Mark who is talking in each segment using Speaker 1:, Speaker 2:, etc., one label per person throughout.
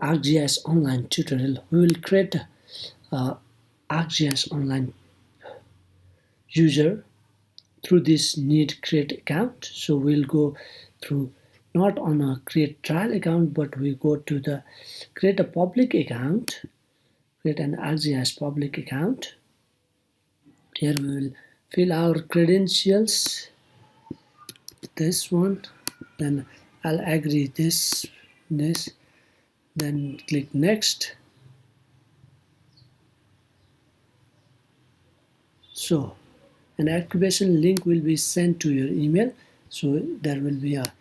Speaker 1: ArcGIS Online tutorial. We will create a ArcGIS Online user through this need create account. So we'll go through not on a create trial account, but we go to the create a public account, create an ArcGIS public account. Here we will fill our credentials, this one, then I'll agree this, then click next. So an activation link will be sent to your email. So there will be a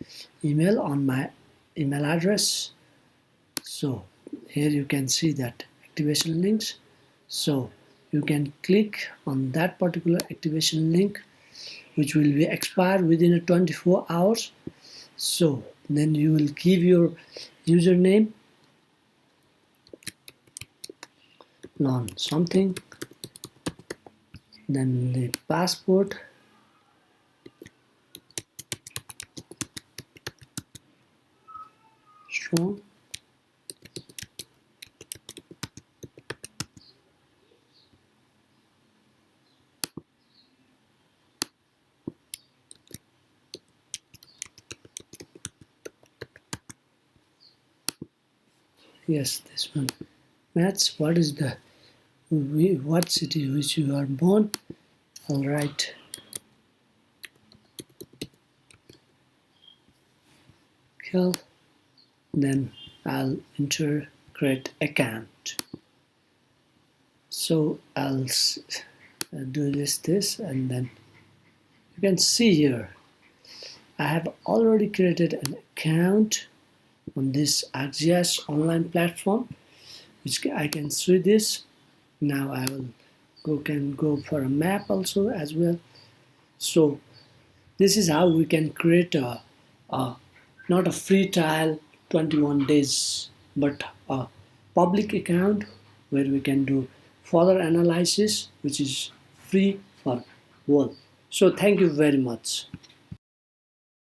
Speaker 1: email on my email address. So here you can see that activation links. So you can click on that particular activation link, which will be expired within 24 hours. So then you will give your username, learn something, then the passport, strong, yes, this one. Match, what is the what city which you are born? All right, kill, then I'll enter create account. So I'll do this, and then you can see here I have already created an account on this ArcGIS online platform, which I can see this. Now I will can go for a map also as well. So this is how we can create a not a free trial 21 days, but a public account where we can do further analysis, which is free for all. So thank you very much.